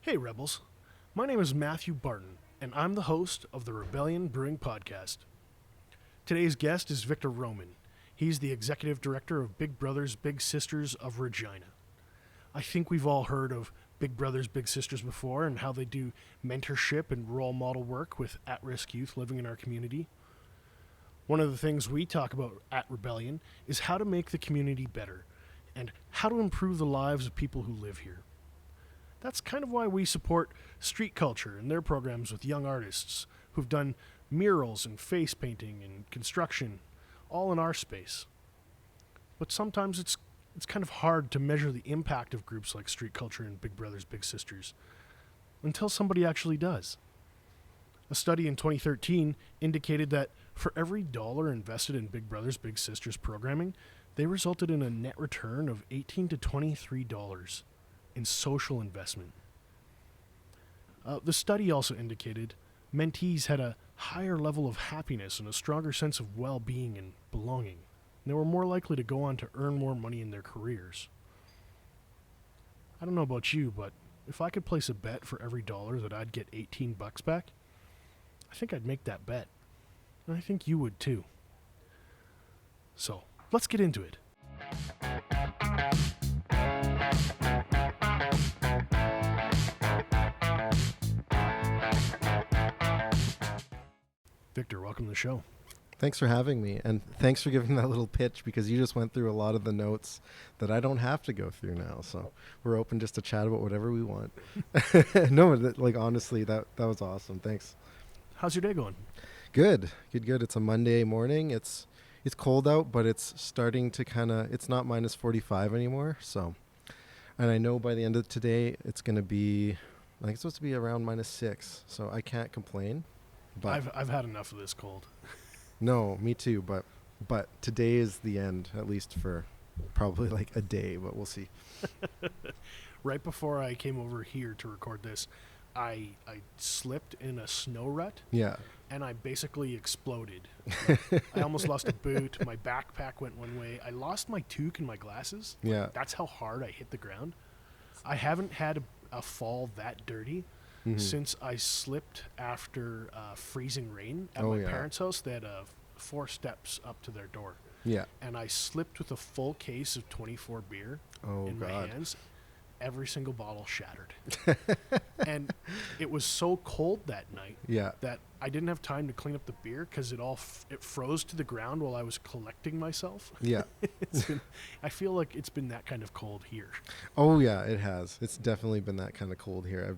Hey, Rebels. My name is Matthew Barton, and I'm the host of the Rebellion Brewing podcast. Today's guest is Victor Roman. He's the executive director of Big Brothers Big Sisters of Regina. I think we've all heard of Big Brothers Big Sisters before and how they do mentorship and role model work with at-risk youth living in our community. One of the things we talk about at Rebellion is how to make the community better and how to improve the lives of people who live here. That's kind of why we support street culture and their programs with young artists who've done murals and face painting and construction, all in our space. But sometimes it's kind of hard to measure the impact of groups like street culture and Big Brothers Big Sisters until somebody actually does. A study in 2013 indicated that for every dollar invested in Big Brothers Big Sisters programming, they resulted in a net return of $18 to $23 in social investment. The study also indicated mentees had a higher level of happiness and a stronger sense of well-being and belonging. And they were more likely to go on to earn more money in their careers. I don't know about you, but if I could place a bet for every dollar that I'd get $18 back, I think I'd make that bet. And I think you would too. So, let's get into it. Victor, welcome to the show. Thanks for having me, and thanks for giving that little pitch because you just went through a lot of the notes that I don't have to go through now. So we're open just to chat about whatever we want. No, honestly, that was awesome. Thanks. How's your day going? Good. It's a Monday morning. It's cold out, but it's starting to it's not minus 45 anymore. So, and I know by the end of today, it's going to be, I think it's supposed to be around minus 6. So I can't complain. But I've had enough of this cold. No, me too. But today is the end, at least for probably like a day. But we'll see. Right before I came over here to record this, I slipped in a snow rut. Yeah. And I basically exploded. I almost lost a boot. My backpack went one way. I lost my toque and my glasses. Yeah. That's how hard I hit the ground. I haven't had a fall that dirty. Mm-hmm. Since I slipped after freezing rain at my parents' house. They had 4 steps up to their door. Yeah. And I slipped with a full case of 24 beer in my hands. Every single bottle shattered. And it was so cold that night that I didn't have time to clean up the beer because it froze to the ground while I was collecting myself. Yeah. I feel like it's been that kind of cold here. Oh, yeah, it has. It's definitely been that kind of cold here.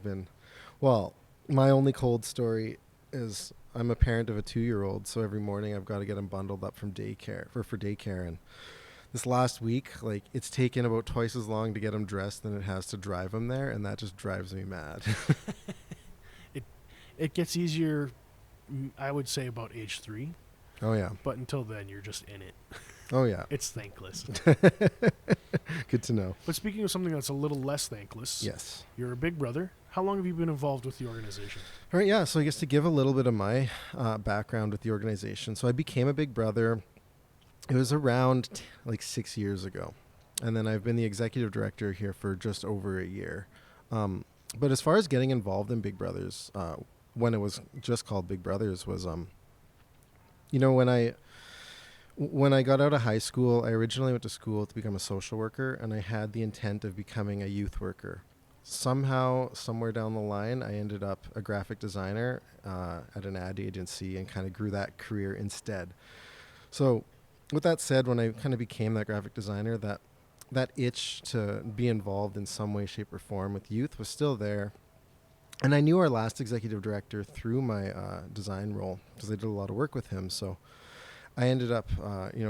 Well, my only cold story is I'm a parent of a 2-year-old, so every morning I've got to get him bundled up from daycare for daycare. And this last week, it's taken about twice as long to get him dressed than it has to drive him there, and that just drives me mad. It gets easier, I would say, about age 3. Oh, yeah. But until then, you're just in it. Oh, yeah. It's thankless. Good to know. But speaking of something that's a little less thankless, yes, you're a big brother. How long have you been involved with the organization? All right, yeah. So I guess to give a little bit of my background with the organization. So I became a big brother. It was around 6 years ago. And then I've been the executive director here for just over a year. But as far as getting involved in Big Brothers, when it was just called Big Brothers was, when I got out of high school, I originally went to school to become a social worker, and I had the intent of becoming a youth worker. Somehow, somewhere down the line, I ended up a graphic designer at an ad agency and kind of grew that career instead. So with that said, when I kind of became that graphic designer, that itch to be involved in some way, shape, or form with youth was still there. And I knew our last executive director through my design role because I did a lot of work with him. So I ended up,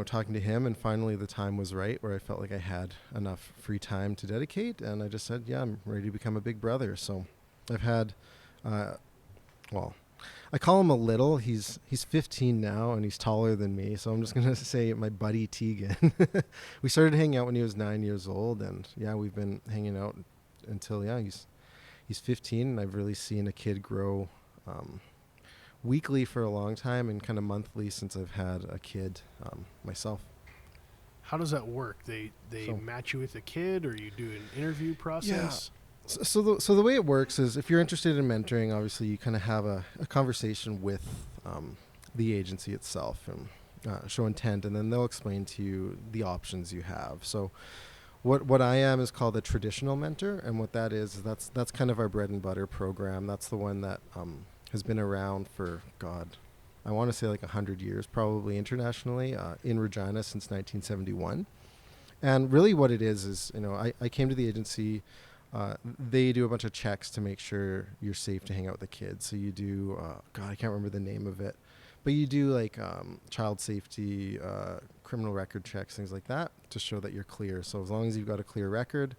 talking to him, and finally the time was right where I felt like I had enough free time to dedicate, and I just said, yeah, I'm ready to become a big brother. So I've had, I call him a little. He's 15 now, and he's taller than me, so I'm just going to say my buddy Tegan. We started hanging out when he was 9 years old, and yeah, we've been hanging out until, he's 15, and I've really seen a kid grow weekly for a long time and kind of monthly since I've had a kid myself. How does that work? They match you with a kid, or you do an interview process? So the way it works is, if you're interested in mentoring, obviously you kind of have a conversation with the agency itself and show intent, and then they'll explain to you the options you have. So what I am is called a traditional mentor, and what that is that's kind of our bread and butter program. That's the one that has been around for, God, I want to say like 100 years, probably internationally, in Regina since 1971. And really what it is, I came to the agency. They do a bunch of checks to make sure you're safe to hang out with the kids. So you do, God, I can't remember the name of it, but you do like child safety, criminal record checks, things like that, to show that you're clear. So as long as you've got a clear record,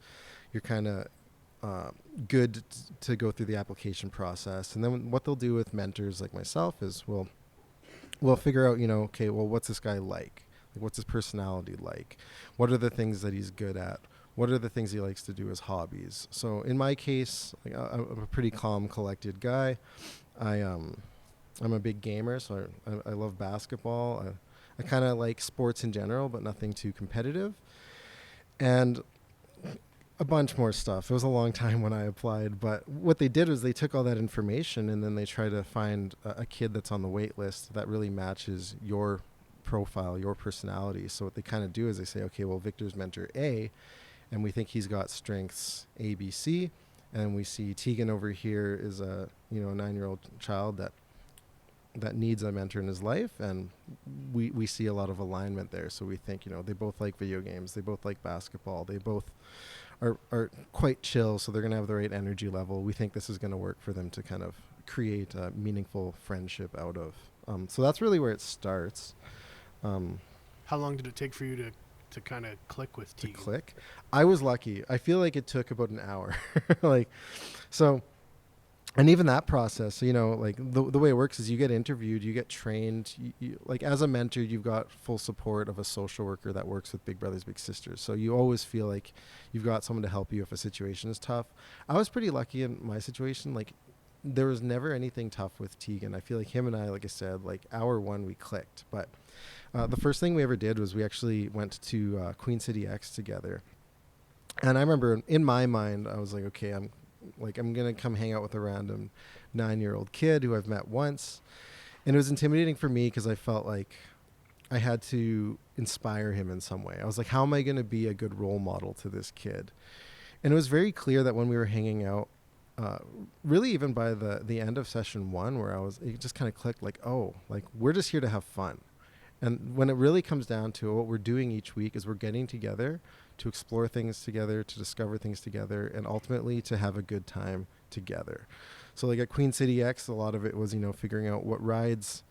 you're kind of good to go through the application process. And then what they'll do with mentors like myself is we'll figure out, okay, well, what's this guy like? What's his personality like? What are the things that he's good at? What are the things he likes to do as hobbies? So in my case, I'm a pretty calm, collected guy. I'm a big gamer, so I love basketball. I kind of like sports in general, but nothing too competitive. And a bunch more stuff. It was a long time when I applied, but what they did was they took all that information and then they try to find a kid that's on the wait list that really matches your profile, your personality. So what they kind of do is they say, okay, well, Victor's mentor A, and we think he's got strengths A, B, C, and we see Tegan over here is a 9-year-old child that needs a mentor in his life, and we see a lot of alignment there. So we think, they both like video games, they both like basketball, they both are quite chill, so they're going to have the right energy level. We think this is going to work for them to kind of create a meaningful friendship out of. So that's really where it starts. How long did it take for you to kind of click with Tegan? To click? I was lucky. I feel like it took about an hour. And even that process, the way it works is you get interviewed, you get trained. You, like as a mentor, you've got full support of a social worker that works with Big Brothers Big Sisters. So you always feel like you've got someone to help you if a situation is tough. I was pretty lucky in my situation. Like there was never anything tough with Tegan. I feel like him and I, like I said, like hour one we clicked. But the first thing we ever did was we actually went to Queen City X together. And I remember in my mind, I was like, okay, I'm going to come hang out with a random 9-year-old kid who I've met once. And it was intimidating for me because I felt like I had to inspire him in some way. I was like, how am I going to be a good role model to this kid? And it was very clear that when we were hanging out, really even by the end of session 1, where it just kind of clicked like, oh, like we're just here to have fun. And when it really comes down to it, what we're doing each week is we're getting together to explore things together, to discover things together, and ultimately to have a good time together. So like at Queen City X, a lot of it was, figuring out what rides.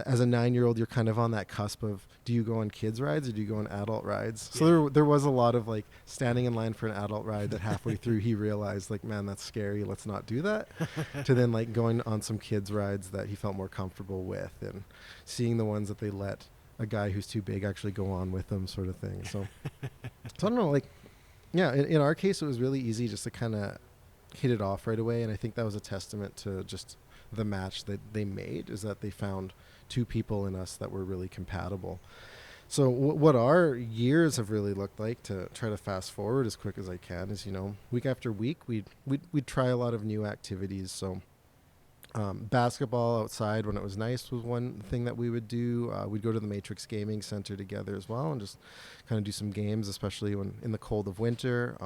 As a 9-year-old, you're kind of on that cusp of, do you go on kids rides or do you go on adult rides? Yeah. So there was a lot of like standing in line for an adult ride that halfway through he realized like, man, that's scary. Let's not do that. To then like going on some kids rides that he felt more comfortable with, and seeing the ones that they let a guy who's too big actually go on with them, sort of thing. So I don't know, like, yeah, in our case, it was really easy just to kind of hit it off right away. And I think that was a testament to just the match that they made, is that they found two people in us that were really compatible. So what our years have really looked like, to try to fast forward as quick as I can, is, week after week, we'd try a lot of new activities. So basketball outside when it was nice was one thing that we would do. We'd go to the Matrix Gaming Center together as well and just kind of do some games, especially when in the cold of winter.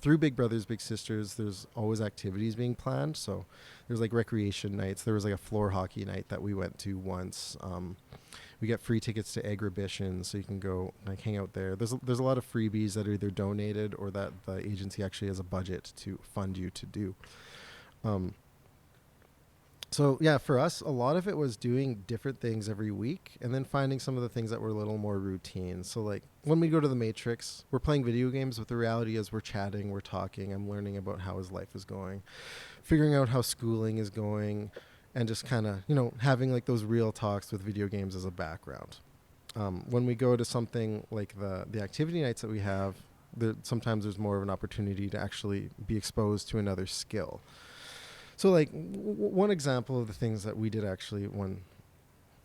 Through Big Brothers Big Sisters, there's always activities being planned. So there's like recreation nights. There was like a floor hockey night that we went to once. We get free tickets to Agribition, so you can go like hang out there. There's a lot of freebies that are either donated or that the agency actually has a budget to fund you to do. So yeah, for us, a lot of it was doing different things every week and then finding some of the things that were a little more routine. So like when we go to the Matrix, we're playing video games, but the reality is we're chatting, we're talking, I'm learning about how his life is going, figuring out how schooling is going, and just kind of, having like those real talks with video games as a background. When we go to something like the activity nights that we have, sometimes there's more of an opportunity to actually be exposed to another skill. So like one example of the things that we did actually when,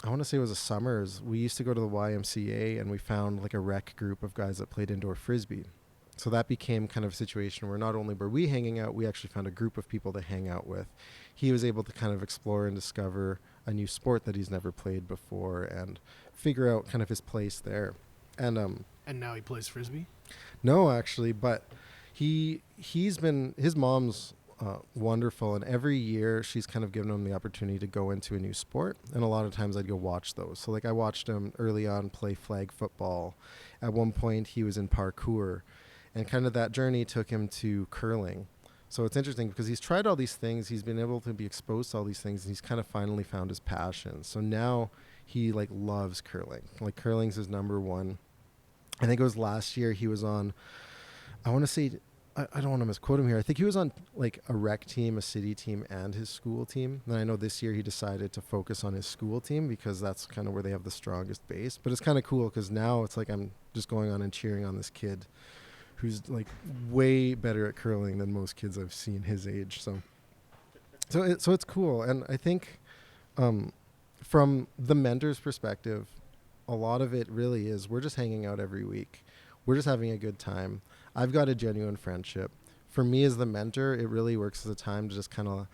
I want to say it was a summer, is we used to go to the YMCA and we found like a rec group of guys that played indoor frisbee. So that became kind of a situation where not only were we hanging out, we actually found a group of people to hang out with. He was able to kind of explore and discover a new sport that he's never played before and figure out kind of his place there. And now he plays frisbee? No, actually, but he's been, his mom's wonderful, and every year she's kind of given him the opportunity to go into a new sport, and a lot of times I'd go watch those. So like I watched him early on play flag football. At one point he was in parkour, and kind of that journey took him to curling. So it's interesting because he's tried all these things, he's been able to be exposed to all these things, and he's kind of finally found his passion. So now he like loves curling. Like curling's his number one. I think it was last year he was on, I want to say, I don't want to misquote him here. I think he was on like a rec team, a city team, and his school team. And I know this year he decided to focus on his school team because that's kind of where they have the strongest base. But it's kind of cool because now it's like I'm just going on and cheering on this kid who's like way better at curling than most kids I've seen his age. So it's cool. And I think from the mentor's perspective, a lot of it really is we're just hanging out every week. We're just having a good time. I've got a genuine friendship. For me as the mentor, it really works as a time to just kind of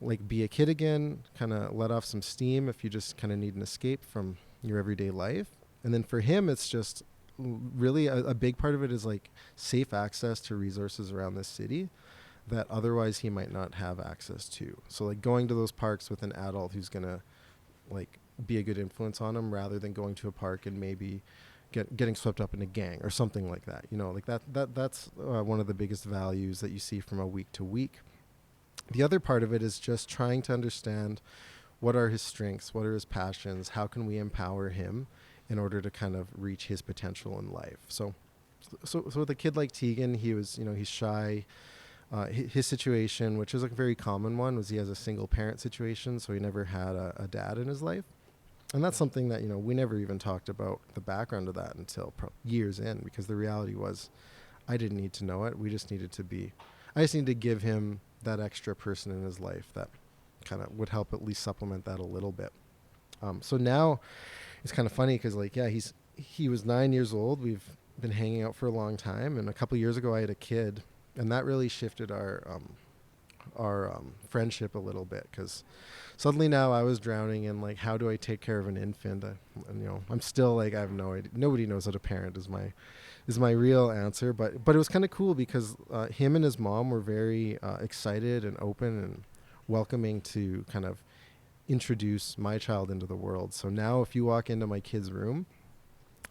like be a kid again, kind of let off some steam if you just kind of need an escape from your everyday life. And then for him, it's just really a big part of it is like safe access to resources around this city that otherwise he might not have access to. So like going to those parks with an adult who's going to like be a good influence on him rather than going to a park and maybe getting swept up in a gang or something like that. You know, like that's one of the biggest values that you see from a week to week. The other part of it is just trying to understand what are his strengths, what are his passions, how can we empower him in order to kind of reach his potential in life. So with a kid like Tegan, he was, he's shy. His situation, which is a very common one, was he has a single parent situation, so he never had a dad in his life. And that's something that, we never even talked about the background of that until years in, because the reality was I didn't need to know it. I just needed to give him that extra person in his life that kind of would help at least supplement that a little bit. So now it's kind of funny because he was 9 years old. We've been hanging out for a long time. And a couple of years ago I had a kid, and that really shifted our friendship a little bit, because suddenly now I was drowning in like, how do I take care of an infant? And I'm still like, I have no idea. Nobody knows how to parent is my real answer. But it was kind of cool because him and his mom were very excited and open and welcoming to kind of introduce my child into the world. So now if you walk into my kid's room,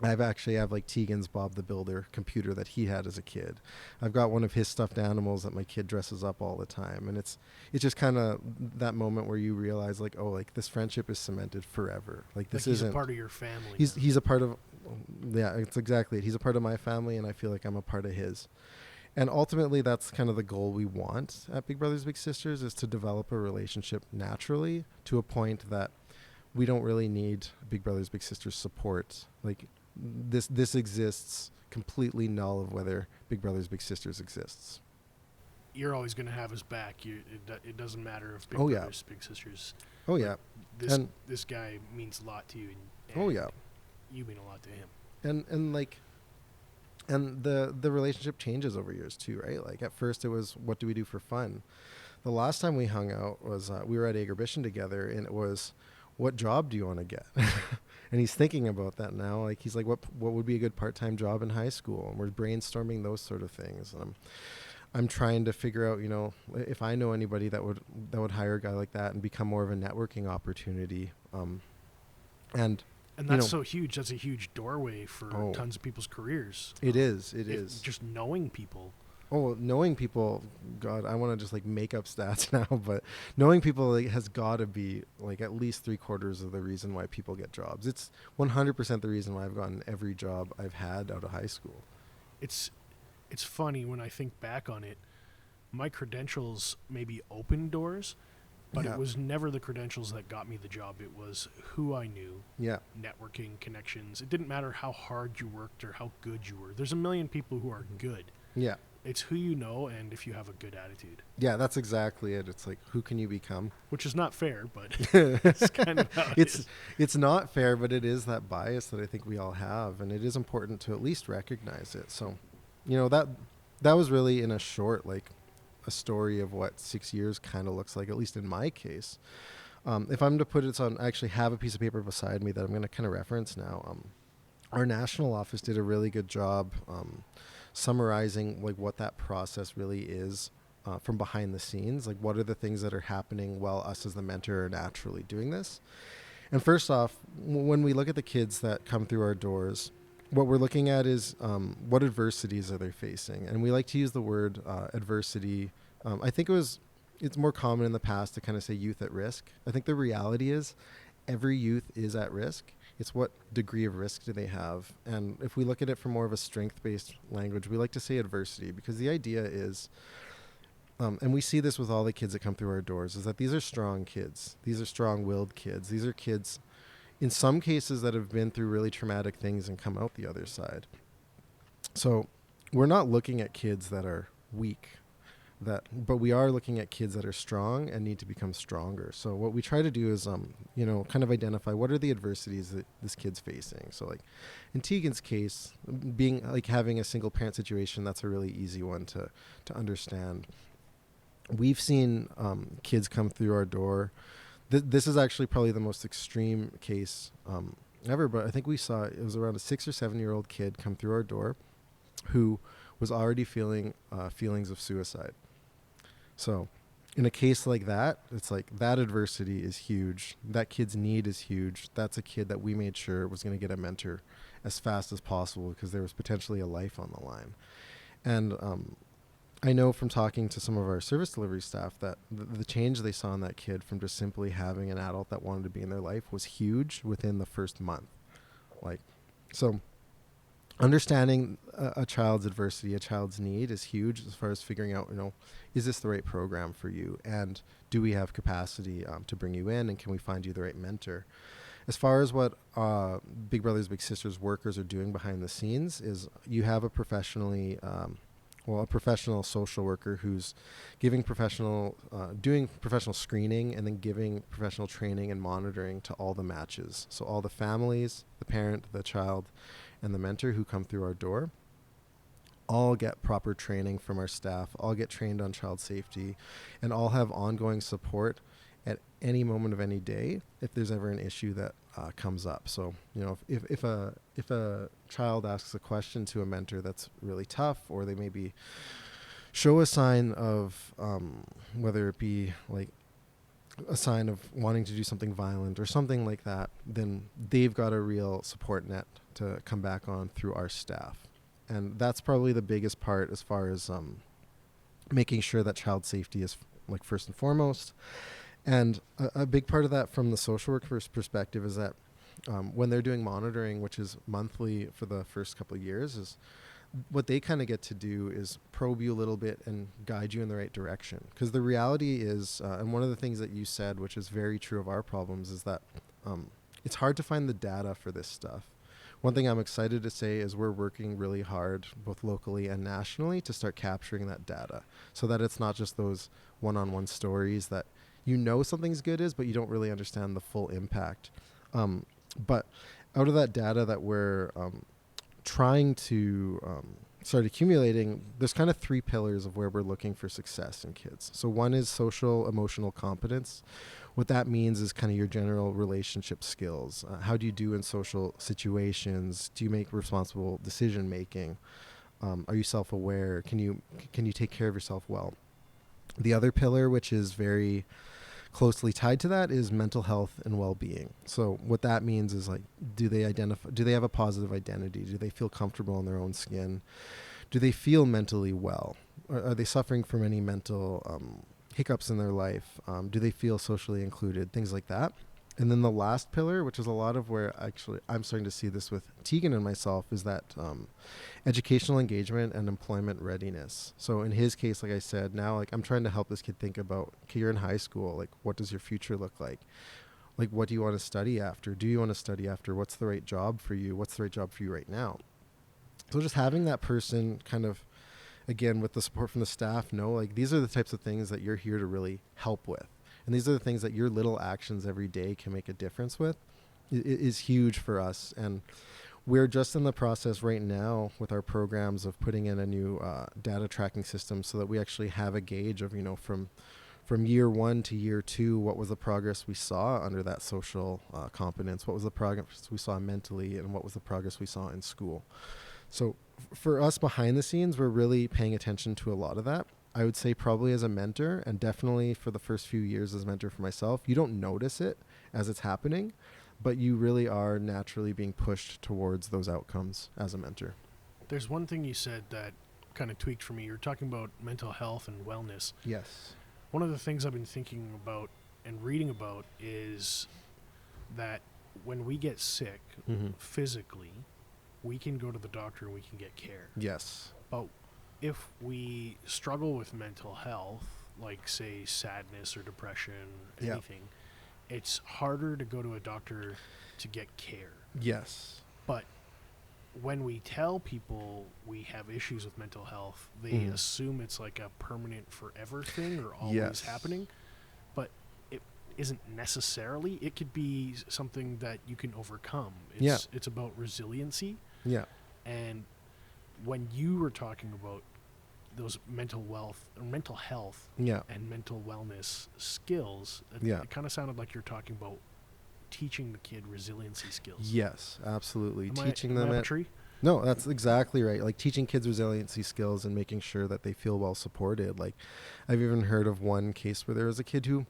I have like Tegan's Bob the Builder computer that he had as a kid. I've got one of his stuffed animals that my kid dresses up all the time. And it's just kind of that moment where you realize like, oh, like this friendship is cemented forever. Like this isn't, he's a part of your family. He's a part of, yeah, it's exactly it. He's a part of my family, and I feel like I'm a part of his. And ultimately that's kind of the goal we want at Big Brothers Big Sisters, is to develop a relationship naturally to a point that we don't really need Big Brothers Big Sisters support. Like this exists completely null of whether Big Brothers Big Sisters exists. You're always going to have his back. It doesn't matter if Big Brothers Big Sisters. Oh yeah. This guy means a lot to you. And you mean a lot to him. And the relationship changes over years too, right? Like at first it was, what do we do for fun? The last time we hung out was we were at Agribition together, and it was, what job do you want to get? And he's thinking about that now. Like he's like, what would be a good part-time job in high school? And we're brainstorming those sort of things. And I'm trying to figure out, if I know anybody that would hire a guy like that and become more of a networking opportunity. And that's so huge. That's a huge doorway for tons of people's careers. It is. Just knowing people. Oh, knowing people, God, I want to just like make up stats now, but knowing people has got to be like at least 3/4 of the reason why people get jobs. It's 100% the reason why I've gotten every job I've had out of high school. It's funny when I think back on it. My credentials maybe opened doors, but it was never the credentials that got me the job. It was who I knew. Yeah. Networking, connections. It didn't matter how hard you worked or how good you were. There's a million people who are good. Yeah. It's who you know, and if you have a good attitude. Yeah, that's exactly it. It's like, who can you become? Which is not fair, but it's kind of how it is. It's not fair, but it is that bias that I think we all have, and it is important to at least recognize it. So that was really in a short, like a story of what 6 years kind of looks like, at least in my case. If I'm to put it on, I actually have a piece of paper beside me that I'm going to kind of reference now. Our national office did a really good job summarizing like what that process really is from behind the scenes. Like, what are the things that are happening while us as the mentor are naturally doing this? And first off, when we look at the kids that come through our doors, what we're looking at is what adversities are they facing, and we like to use the word adversity. I think it's more common in the past to kind of say youth at risk. I think the reality is every youth is at risk. It's what degree of risk do they have? And if we look at it from more of a strength-based language, we like to say adversity, because the idea is, and we see this with all the kids that come through our doors, is that these are strong kids. These are strong-willed kids. These are kids, in some cases, that have been through really traumatic things and come out the other side. So we're not looking at kids that are weak, but we are looking at kids that are strong and need to become stronger. So what we try to do is, kind of identify what are the adversities that this kid's facing. So like in Tegan's case, being like having a single parent situation, that's a really easy one to understand. We've seen kids come through our door. This is actually probably the most extreme case ever, but I think we saw it was around a 6 or 7 year old kid come through our door who was already feeling feelings of suicide. So in a case like that, it's like that adversity is huge. That kid's need is huge. That's a kid that we made sure was going to get a mentor as fast as possible, because there was potentially a life on the line. And I know from talking to some of our service delivery staff that the change they saw in that kid from just simply having an adult that wanted to be in their life was huge within the first month. So understanding a child's adversity, a child's need is huge as far as figuring out, is this the right program for you? And do we have capacity to bring you in? And can we find you the right mentor? As far as what Big Brothers Big Sisters workers are doing behind the scenes is you have a professional social worker who's doing professional screening and then giving professional training and monitoring to all the matches. So all the families, the parent, the child, and the mentor who come through our door all get proper training from our staff, all get trained on child safety, and all have ongoing support at any moment of any day if there's ever an issue that comes up. So, if a child asks a question to a mentor that's really tough, or they maybe show a sign of whether it be like a sign of wanting to do something violent or something like that, then they've got a real support net to come back on through our staff. And that's probably the biggest part as far as making sure that child safety is like first and foremost. And a big part of that from the social worker's perspective is that when they're doing monitoring, which is monthly for the first couple of years, is what they kind of get to do is probe you a little bit and guide you in the right direction. Because the reality is, and one of the things that you said, which is very true of our problems, is that it's hard to find the data for this stuff. One thing I'm excited to say is we're working really hard, both locally and nationally, to start capturing that data so that it's not just those one-on-one stories that something's good is, but you don't really understand the full impact. But out of that data that we're trying to start accumulating, there's kind of 3 pillars of where we're looking for success in kids. So one is social emotional competence. What that means is kind of your general relationship skills. How do you do in social situations? Do you make responsible decision making? Are you self-aware? Can you take care of yourself well? The other pillar, which is very closely tied to that, is mental health and well-being. So what that means is like, do they have a positive identity? Do they feel comfortable in their own skin? Do they feel mentally well? Are they suffering from any mental hiccups in their life? Do they feel socially included? Things like that. And then the last pillar, which is a lot of where actually I'm starting to see this with Tegan and myself, is that educational engagement and employment readiness. So in his case, like I said, now I'm trying to help this kid think about, okay, you're in high school, what does your future look like? What do you want to study after? Do you want to study after? What's the right job for you? What's the right job for you right now? So just having that person kind of, again, with the support from the staff, these are the types of things that you're here to really help with. And these are the things that your little actions every day can make a difference with, is huge for us. And we're just in the process right now with our programs of putting in a new data tracking system so that we actually have a gauge of, from year 1 to year 2, what was the progress we saw under that social competence, what was the progress we saw mentally, and what was the progress we saw in school. So for us behind the scenes, we're really paying attention to a lot of that. I would say probably as a mentor, and definitely for the first few years as a mentor for myself, you don't notice it as it's happening, but you really are naturally being pushed towards those outcomes as a mentor. There's one thing you said that kind of tweaked for me. You're talking about mental health and wellness. Yes. One of the things I've been thinking about and reading about is that when we get sick physically, we can go to the doctor and we can get care. Yes. But if we struggle with mental health, like say sadness or depression, anything, it's harder to go to a doctor to get care. Yes. But when we tell people we have issues with mental health, they assume it's like a permanent forever thing or always happening. But it isn't necessarily. It could be something that you can overcome. It's about resiliency. Yeah. And when you were talking about those mental health and mental wellness skills, it kind of sounded like you're talking about teaching the kid resiliency skills. Yes, absolutely. Teaching them No, that's exactly right. Like teaching kids resiliency skills and making sure that they feel well supported. Like I've even heard of one case where there was a kid who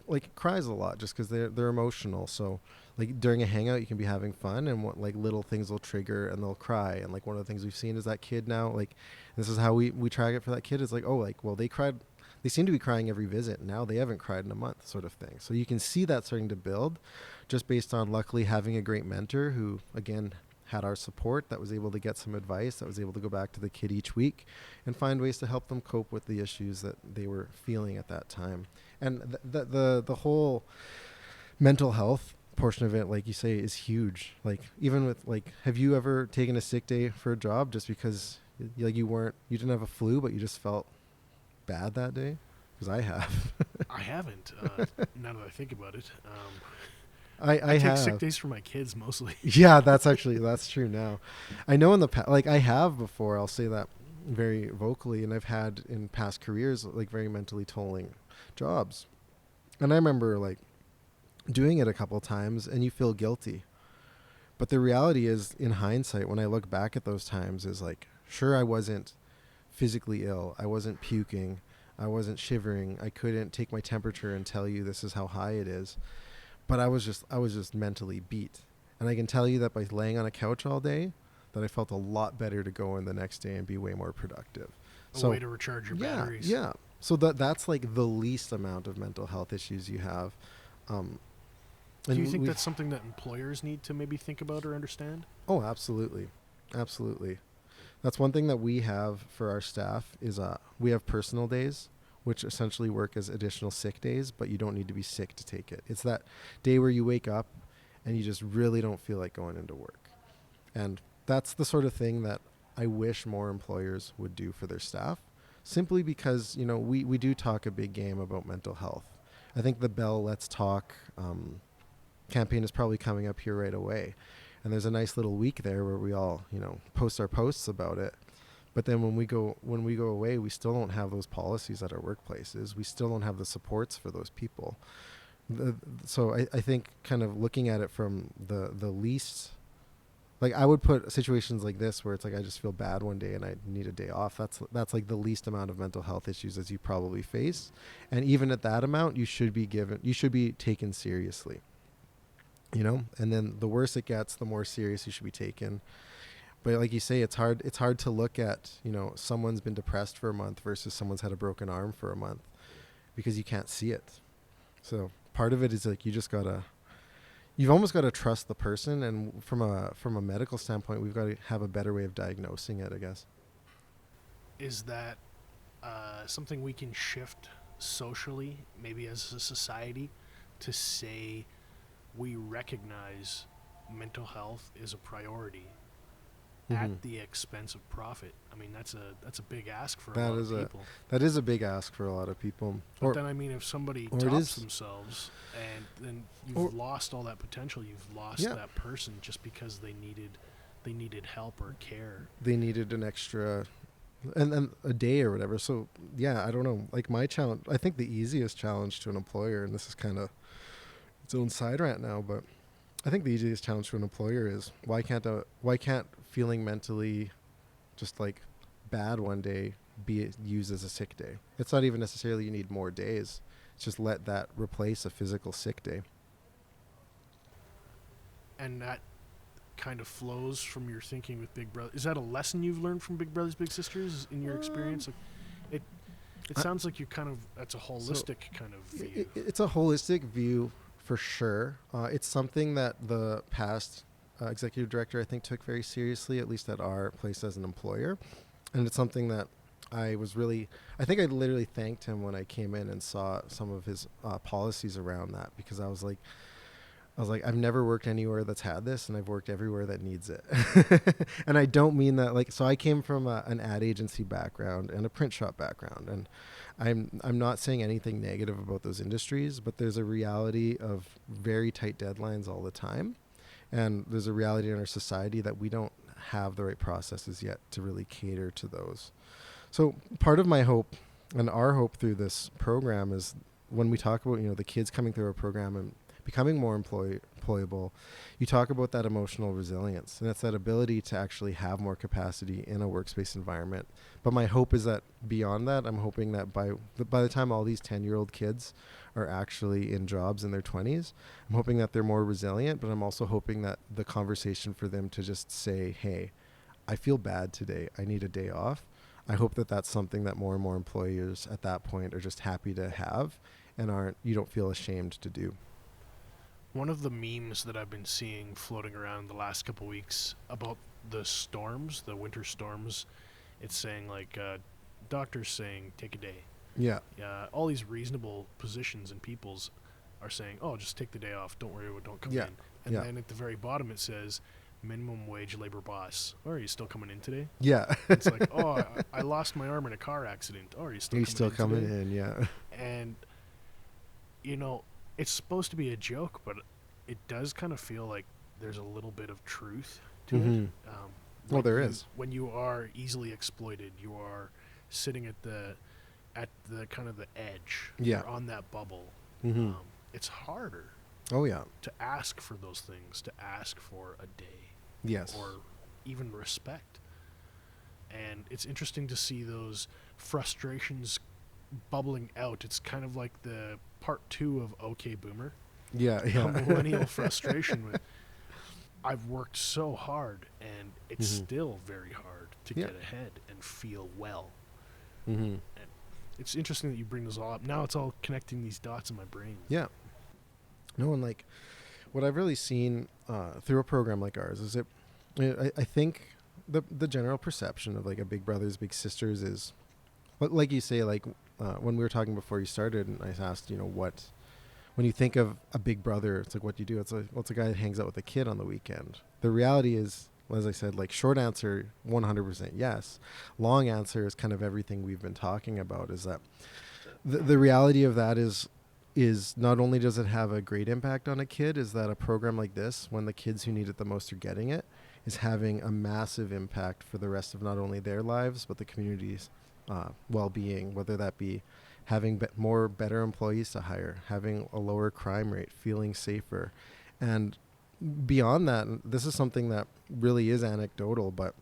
like cries a lot just because they're emotional. So like during a hangout, you can be having fun and what like little things will trigger and they'll cry. And like one of the things we've seen is that kid now, like this is how we track it for that kid. It's like, oh, like, well, they seem to be crying every visit. Now they haven't cried in a month sort of thing. So you can see that starting to build just based on luckily having a great mentor who, again, had our support, that was able to get some advice, that was able to go back to the kid each week and find ways to help them cope with the issues that they were feeling at that time. And the whole mental health portion of it, like you say, is huge. Like even with like, have you ever taken a sick day for a job just because like you didn't have a flu, but you just felt bad that day? Because I have. I haven't. Now that I think about it, I take have sick days for my kids mostly. Yeah, that's true now. I know in the past, like I have before, I'll say that very vocally, and I've had in past careers like very mentally tolling jobs. And I remember like doing it a couple times and you feel guilty. But the reality is, in hindsight, when I look back at those times, is like, sure, I wasn't physically ill. I wasn't puking. I wasn't shivering. I couldn't take my temperature and tell you this is how high it is. But I was just mentally beat. And I can tell you that by laying on a couch all day, that I felt a lot better to go in the next day and be way more productive. A way to recharge your batteries. Yeah. So that's like the least amount of mental health issues you have. Do you think that's something that employers need to maybe think about or understand? Oh, absolutely. Absolutely. That's one thing that we have for our staff is we have personal days, which essentially work as additional sick days, but you don't need to be sick to take it. It's that day where you wake up and you just really don't feel like going into work. And that's the sort of thing that I wish more employers would do for their staff, simply because, we do talk a big game about mental health. I think the Bell Let's Talk campaign is probably coming up here right away. And there's a nice little week there where we all, post our posts about it. But then when we go away, we still don't have those policies at our workplaces. We still don't have the supports for those people. So I think kind of looking at it from the least, like I would put situations like this where it's like I just feel bad one day and I need a day off. That's like the least amount of mental health issues as you probably face. And even at that amount, you should be taken seriously. And then the worse it gets, the more serious you should be taken. But like you say, it's hard to look at, someone's been depressed for a month versus someone's had a broken arm for a month because you can't see it. So part of it is like you've almost got to trust the person. And from a medical standpoint, we've got to have a better way of diagnosing it, I guess. Is that something we can shift socially, maybe as a society, to say we recognize mental health is a priority at the expense of profit? I mean, that's a big ask for a lot of people. That is a big ask for a lot of people. But then, I mean, if somebody tops themselves and then you've lost all that potential, you've lost that person just because they needed they needed help or care. They needed an extra, and then a day or whatever. So yeah, I don't know. Like my challenge, I think the easiest challenge to an employer, and this is kind of its own side rant now, but I think the easiest challenge to an employer is why can't feeling mentally just like bad one day be used as a sick day? It's not even necessarily you need more days. It's just let that replace a physical sick day. And that kind of flows from your thinking with Big Brother. Is that a lesson you've learned from Big Brothers Big Sisters in your experience? Like, it sounds like you kind of, that's a holistic kind of view. It's a holistic view for sure. It's something that the past executive director I think took very seriously, at least at our place as an employer, and it's something that I literally thanked him when I came in and saw some of his policies around that, because I was like, I've never worked anywhere that's had this, and I've worked everywhere that needs it. And I don't mean that like, so I came from an ad agency background and a print shop background, and I'm not saying anything negative about those industries, but there's a reality of very tight deadlines all the time. And there's a reality in our society that we don't have the right processes yet to really cater to those. So part of my hope and our hope through this program is when we talk about, the kids coming through our program and becoming more employable, you talk about that emotional resilience, and it's that ability to actually have more capacity in a workspace environment. But my hope is that beyond that, I'm hoping that by the time all these 10-year-old kids are actually in jobs in their 20s, I'm hoping that they're more resilient, but I'm also hoping that the conversation for them to just say, hey, I feel bad today, I need a day off. I hope that that's something that more and more employers at that point are just happy to have and you don't feel ashamed to do. One of the memes that I've been seeing floating around the last couple weeks about the storms, the winter storms, it's saying like, doctors saying take a day. Yeah. All these reasonable positions and peoples are saying, oh, just take the day off. Don't worry, don't come in. And then at the very bottom it says, minimum wage labor boss. Oh, are you still coming in today? Yeah. It's like, oh, I lost my arm in a car accident. Oh, are you still coming in today? Yeah. And, it's supposed to be a joke, but it does kind of feel like there's a little bit of truth to it. Well, there is. When you are easily exploited, you are sitting at the kind of the edge. Yeah. You're on that bubble. Mm-hmm. It's harder. Oh, yeah. To ask for those things, to ask for a day. Yes. Or even respect. And it's interesting to see those frustrations bubbling out. It's kind of like the part 2 of OK Boomer. Yeah. Millennial frustration with, I've worked so hard, and it's still very hard to get ahead and feel well. And it's interesting that you bring this all up. Now it's all connecting these dots in my brain. Yeah. No, and like what I've really seen through a program like ours is I think the general perception of like a Big Brothers Big Sisters is, like you say, like when we were talking before you started, and I asked, when you think of a big brother, it's like, what do you do? It's like, well, it's a guy that hangs out with a kid on the weekend. The reality is, as I said, like short answer, 100% yes. Long answer is kind of everything we've been talking about, is that the reality of that is not only does it have a great impact on a kid, is that a program like this, when the kids who need it the most are getting it, is having a massive impact for the rest of not only their lives, but the community's well-being, whether that be having better employees to hire, having a lower crime rate, feeling safer. And beyond that, this is something that really is anecdotal, but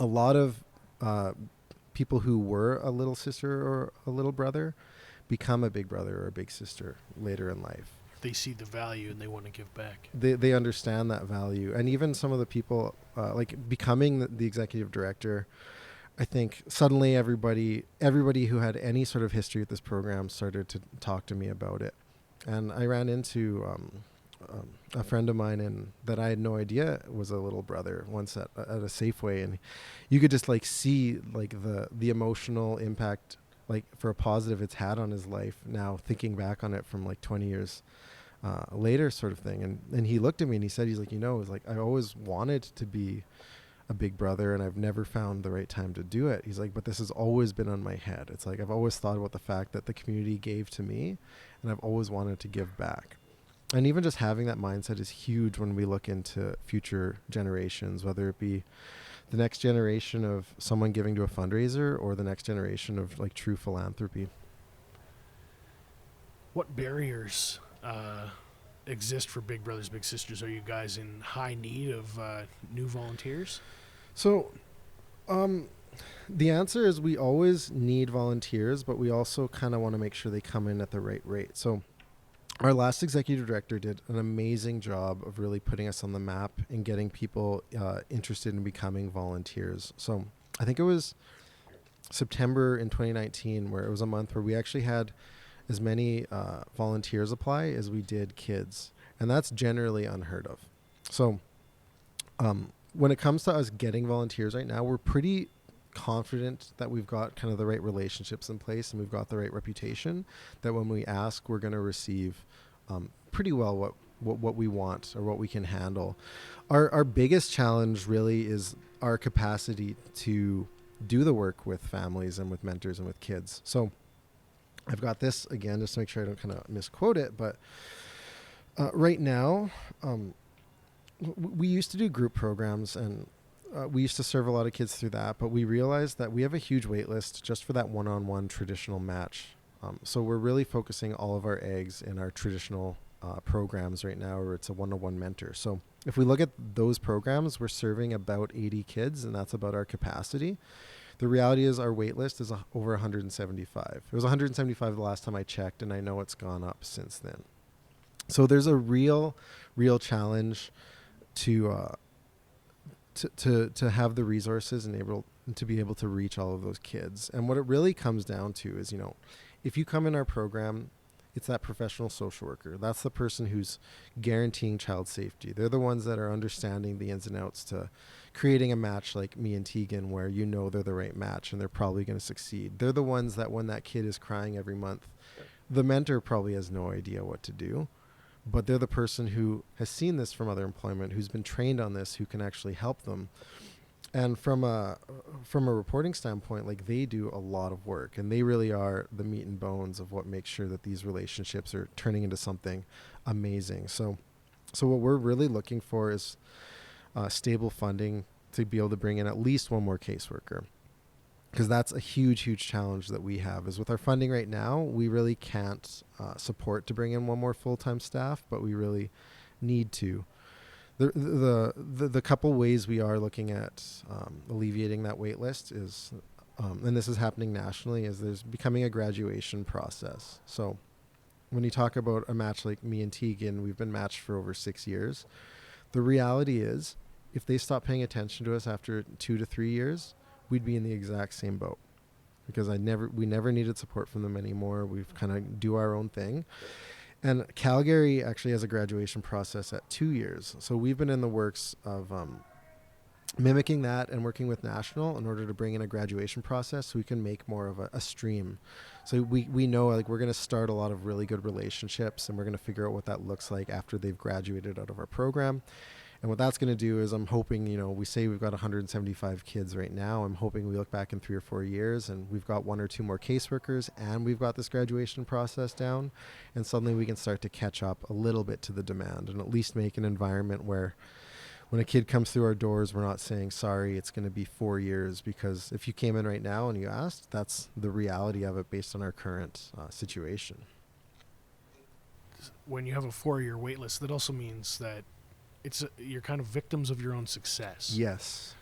a lot of people who were a little sister or a little brother become a big brother or a big sister later in life. They see the value and they want to give back. They understand that value. And even some of the people, like becoming the executive director, I think suddenly everybody who had any sort of history with this program started to talk to me about it. And I ran into a friend of mine that I had no idea was a little brother once at a Safeway, and you could just like see like the emotional impact, like for a positive, it's had on his life now, thinking back on it from like 20 years later, sort of thing. And he looked at me and he said, he's like, it's like I always wanted to be a big brother and I've never found the right time to do it. He's like, but this has always been on my head. It's like I've always thought about the fact that the community gave to me, and I've always wanted to give back. And even just having that mindset is huge when we look into future generations, whether it be the next generation of someone giving to a fundraiser or the next generation of like true philanthropy. What barriers exist for Big Brothers Big Sisters? Are you guys in high need of new volunteers? So the answer is we always need volunteers, but we also kind of want to make sure they come in at the right rate. So our last executive director did an amazing job of really putting us on the map and getting people interested in becoming volunteers. So I think it was September in 2019 where it was a month where we actually had as many volunteers apply as we did kids. And that's generally unheard of. So when it comes to us getting volunteers right now, we're pretty confident that we've got kind of the right relationships in place and we've got the right reputation, that when we ask, we're going to receive pretty well what we want or what we can handle. Our biggest challenge really is our capacity to do the work with families and with mentors and with kids. So I've got this again just to make sure I don't kind of misquote it, but right now we used to do group programs and we used to serve a lot of kids through that, but we realized that we have a huge wait list just for that one-on-one traditional match. So we're really focusing all of our eggs in our traditional programs right now, where it's a one-on-one mentor. So if we look at those programs, we're serving about 80 kids, and that's about our capacity. The reality is our wait list is over 175. It was 175 the last time I checked, and I know it's gone up since then. So there's a real challenge to have the resources and to be able to reach all of those kids. And what it really comes down to is, if you come in our program, it's that professional social worker. That's the person who's guaranteeing child safety. They're the ones that are understanding the ins and outs to creating a match like me and Tegan, where they're the right match and they're probably going to succeed. They're the ones that when that kid is crying every month, the mentor probably has no idea what to do. But they're the person who has seen this from other employment, who's been trained on this, who can actually help them. And from a reporting standpoint, like, they do a lot of work, and they really are the meat and bones of what makes sure that these relationships are turning into something amazing. So what we're really looking for is stable funding to be able to bring in at least one more caseworker. Because that's a huge challenge that we have, is with our funding right now, we really can't support to bring in one more full-time staff, but we really need to. The couple ways we are looking at alleviating that wait list is, and this is happening nationally, is there's becoming a graduation process. So when you talk about a match like me and Tegan, we've been matched for over 6 years. The reality is, if they stop paying attention to us after 2 to 3 years, we'd be in the exact same boat, because we never needed support from them anymore. We've kind of do our own thing. And Calgary actually has a graduation process at 2 years. So we've been in the works of mimicking that and working with National in order to bring in a graduation process so we can make more of a stream. So we know, like, we're going to start a lot of really good relationships, and we're going to figure out what that looks like after they've graduated out of our program. And what that's going to do is, I'm hoping, we say we've got 175 kids right now. I'm hoping we look back in 3 or 4 years and we've got 1 or 2 more caseworkers, and we've got this graduation process down, and suddenly we can start to catch up a little bit to the demand, and at least make an environment where when a kid comes through our doors, we're not saying, sorry, it's going to be 4 years, because if you came in right now and you asked, that's the reality of it based on our current situation. When you have a 4-year wait list, that also means that you're kind of victims of your own success. Yes.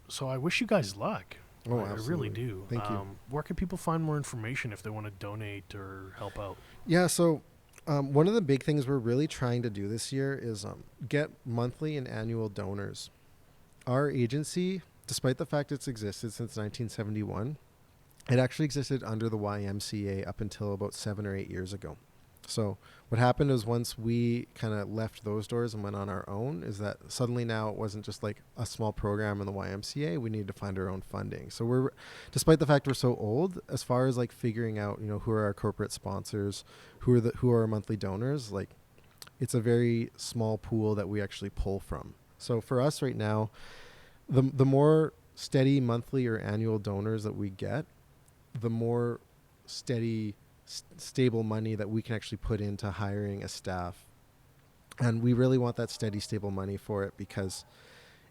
So I wish you guys luck. Oh, I really do. Thank you. Where can people find more information if they want to donate or help out? Yeah, so one of the big things we're really trying to do this year is get monthly and annual donors. Our agency, despite the fact it's existed since 1971, it actually existed under the YMCA up until about 7 or 8 years ago. So what happened is, once we kind of left those doors and went on our own, is that suddenly now it wasn't just like a small program in the YMCA. We needed to find our own funding. So despite the fact we're so old, as far as like figuring out, who are our corporate sponsors, who are our monthly donors, like, it's a very small pool that we actually pull from. So for us right now, the more steady monthly or annual donors that we get, the more steady stable money that we can actually put into hiring a staff. And we really want that steady, stable money for it, because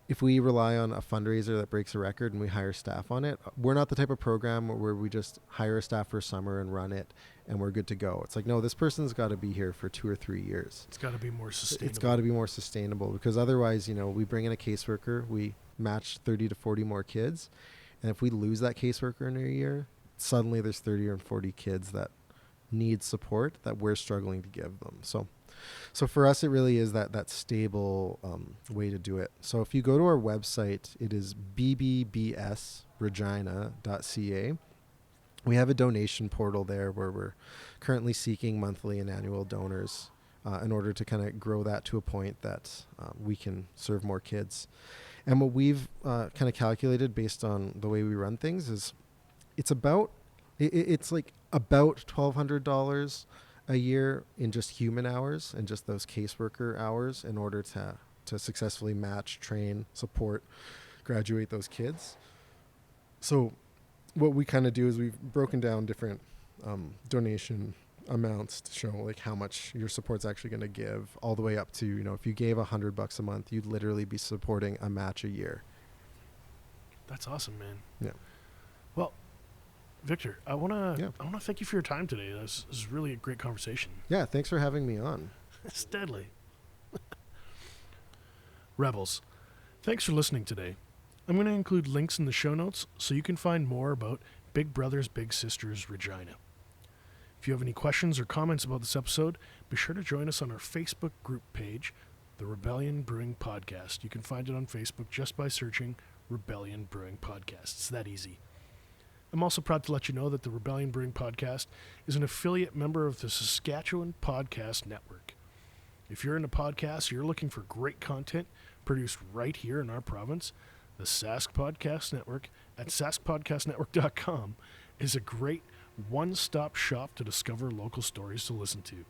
if we rely on a fundraiser that breaks a record and we hire staff on it, we're not the type of program where we just hire a staff for a summer and run it and we're good to go. It's like, no, this person's got to be here for 2 or 3 years. It's got to be more sustainable. It's got to be more sustainable, because otherwise, we bring in a caseworker, we match 30 to 40 more kids. And if we lose that caseworker in a year, suddenly there's 30 or 40 kids that need support that we're struggling to give them. So for us, it really is that stable way to do it. So if you go to our website, it is bbbsregina.ca. We have a donation portal there where we're currently seeking monthly and annual donors in order to kind of grow that to a point that we can serve more kids. And what we've kind of calculated based on the way we run things is it's about $1,200 a year in just human hours and just those caseworker hours in order to successfully match, train, support, graduate those kids. So what we kind of do is we've broken down different donation amounts to show like how much your support's actually going to give, all the way up to, if you gave $100 a month, you'd literally be supporting a match a year. That's awesome, man. Yeah. Well, Victor, I want to thank you for your time today. This is really a great conversation. Yeah, thanks for having me on. It's deadly. Rebels, thanks for listening today. I'm going to include links in the show notes so you can find more about Big Brothers Big Sisters Regina. If you have any questions or comments about this episode, be sure to join us on our Facebook group page, the Rebellion Brewing Podcast. You can find it on Facebook just by searching Rebellion Brewing Podcast. It's that easy. I'm also proud to let you know that the Rebellion Brewing Podcast is an affiliate member of the Saskatchewan Podcast Network. If you're into podcasts, you're looking for great content produced right here in our province, the Sask Podcast Network at saskpodcastnetwork.com is a great one-stop shop to discover local stories to listen to.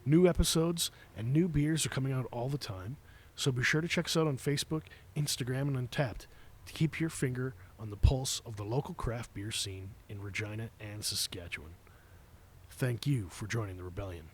New episodes and new beers are coming out all the time, so be sure to check us out on Facebook, Instagram, and Untappd to keep your finger on the pulse of the local craft beer scene in Regina and Saskatchewan. Thank you for joining the Rebellion.